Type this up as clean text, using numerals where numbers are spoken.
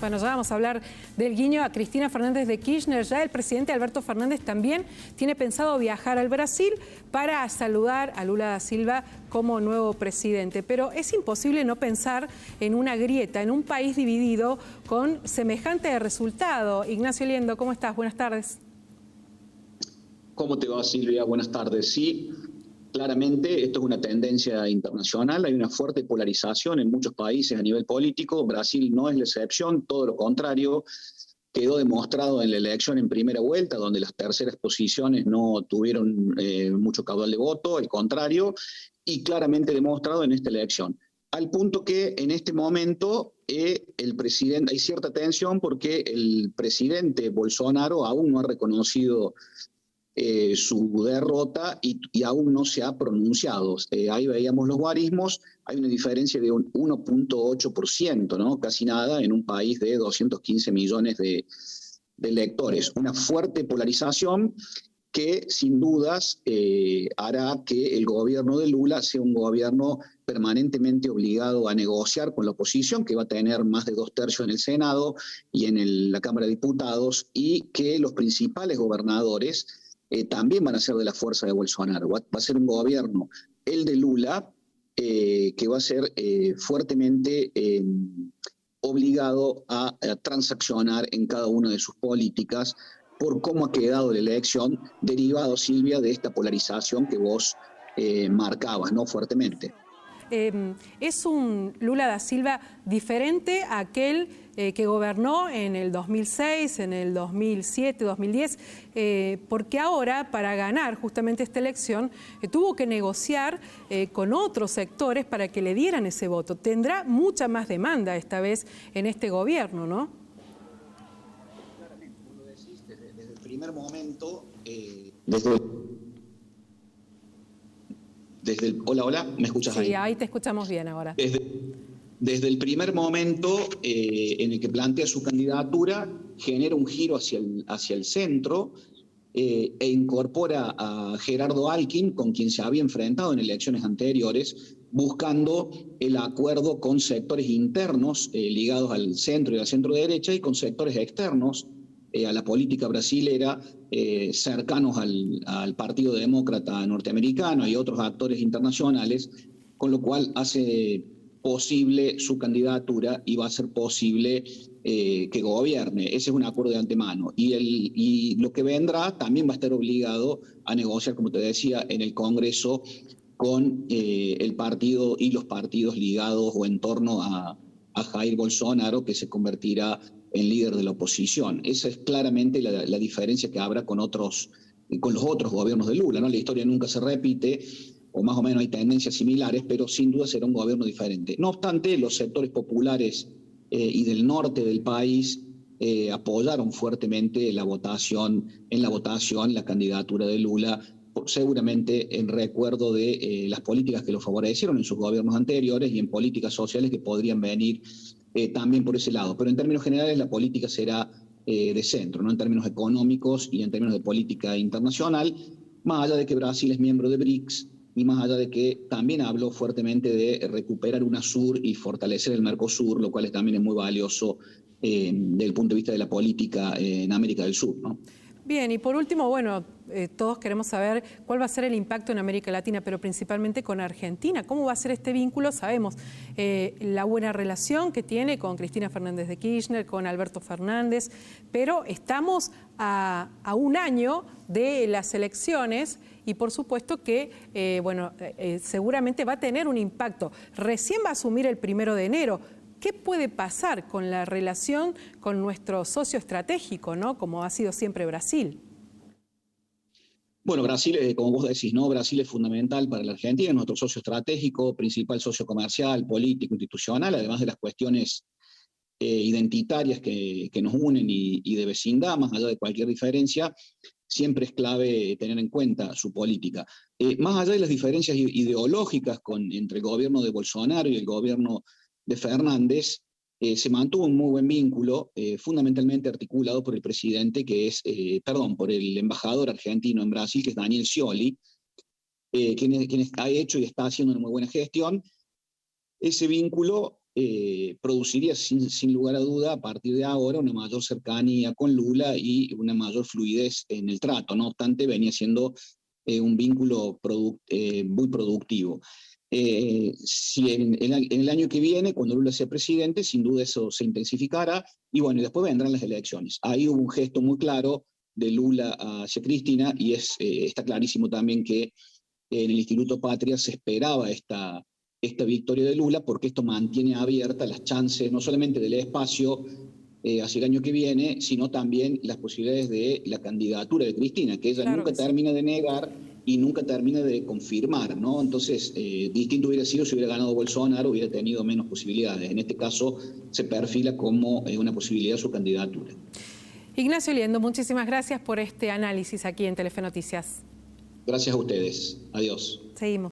Bueno, ya vamos a hablar del guiño a Cristina Fernández de Kirchner. Ya el presidente Alberto Fernández también tiene pensado viajar al Brasil para saludar a Lula da Silva como nuevo presidente. Pero es imposible no pensar en una grieta, en un país dividido con semejante resultado. Ignacio Liendo, ¿cómo estás? Buenas tardes. ¿Cómo te va, Silvia? Buenas tardes. Sí, claramente esto es una tendencia internacional. Hay una fuerte polarización en muchos países a nivel político. Brasil no es la excepción, todo lo contrario. Quedó demostrado en la elección en primera vuelta, donde las terceras posiciones no tuvieron mucho caudal de voto, al contrario, y claramente demostrado en esta elección. Al punto que en este momento el presidente, hay cierta tensión porque el presidente Bolsonaro aún no ha reconocido su derrota y aún no se ha pronunciado. Ahí veíamos los guarismos, hay una diferencia de un 1.8%, ¿no? Casi nada en un país de 215 millones de electores. Una fuerte polarización que sin dudas hará que el gobierno de Lula sea un gobierno permanentemente obligado a negociar con la oposición, que va a tener más de 2/3 en el Senado y en la Cámara de Diputados, y que los principales gobernadores también van a ser de la fuerza de Bolsonaro. Va a ser un gobierno, el de Lula, que va a ser fuertemente obligado a transaccionar en cada una de sus políticas por cómo ha quedado la elección, derivado, Silvia, de esta polarización que vos marcabas, ¿no? Fuertemente. ¿Es un Lula da Silva diferente a aquel que gobernó en el 2006, en el 2007, 2010? Porque ahora, para ganar justamente esta elección, tuvo que negociar con otros sectores para que le dieran ese voto. Tendrá mucha más demanda esta vez en este gobierno, ¿no? Claramente, como lo decís, desde el primer momento, hola, ¿me escuchas ahí? Sí, ahí te escuchamos bien ahora. Desde el primer momento en el que plantea su candidatura, genera un giro hacia el centro e incorpora a Gerardo Alckmin, con quien se había enfrentado en elecciones anteriores, buscando el acuerdo con sectores internos ligados al centro y al centro derecha y con sectores externos a la política brasilera, cercanos al Partido Demócrata norteamericano y otros actores internacionales, con lo cual hace posible su candidatura y va a ser posible que gobierne. Ese es un acuerdo de antemano. Y lo que vendrá también va a estar obligado a negociar, como te decía, en el Congreso con el partido y los partidos ligados o en torno a Jair Bolsonaro, que se convertirá en líder de la oposición. Esa es claramente la diferencia que habrá con los otros gobiernos de Lula, ¿no? La historia nunca se repite, o más o menos hay tendencias similares, pero sin duda será un gobierno diferente. No obstante, los sectores populares y del norte del país apoyaron fuertemente en la votación la candidatura de Lula, seguramente en recuerdo de las políticas que lo favorecieron en sus gobiernos anteriores y en políticas sociales que podrían venir también por ese lado. Pero en términos generales la política será de centro, ¿no? En términos económicos y en términos de política internacional, más allá de que Brasil es miembro de BRICS y más allá de que también habló fuertemente de recuperar UNASUR y fortalecer el Mercosur, lo cual también es muy valioso desde el punto de vista de la política en América del Sur, ¿no? Bien, y por último, bueno, todos queremos saber cuál va a ser el impacto en América Latina, pero principalmente con Argentina. ¿Cómo va a ser este vínculo? Sabemos la buena relación que tiene con Cristina Fernández de Kirchner, con Alberto Fernández, pero estamos a un año de las elecciones y por supuesto que, seguramente va a tener un impacto. Recién va a asumir el 1 de enero. ¿Qué puede pasar con la relación con nuestro socio estratégico, ¿no? Como ha sido siempre Brasil? Bueno, Brasil, como vos decís, ¿no? Brasil es fundamental para la Argentina, es nuestro socio estratégico, principal socio comercial, político, institucional, además de las cuestiones identitarias que nos unen y de vecindad, más allá de cualquier diferencia, siempre es clave tener en cuenta su política. Más allá de las diferencias ideológicas entre el gobierno de Bolsonaro y el gobierno de Fernández, se mantuvo un muy buen vínculo, fundamentalmente articulado por el presidente, por el embajador argentino en Brasil, que es Daniel Scioli, quien ha hecho y está haciendo una muy buena gestión. Ese vínculo produciría sin lugar a duda a partir de ahora una mayor cercanía con Lula y una mayor fluidez en el trato. No obstante, venía siendo un vínculo muy productivo. Si en el año que viene, cuando Lula sea presidente, sin duda eso se intensificará y bueno, y después vendrán las elecciones. Ahí hubo un gesto muy claro de Lula hacia Cristina y está clarísimo también que en el Instituto Patria se esperaba esta victoria de Lula porque esto mantiene abiertas las chances no solamente del espacio hacia el año que viene, sino también las posibilidades de la candidatura de Cristina, que ella nunca termina de negar y nunca termina de confirmar, ¿no? Entonces, distinto hubiera sido si hubiera ganado Bolsonaro, hubiera tenido menos posibilidades. En este caso, se perfila como una posibilidad su candidatura. Ignacio Liendo, muchísimas gracias por este análisis aquí en Telefe Noticias. Gracias a ustedes. Adiós. Seguimos.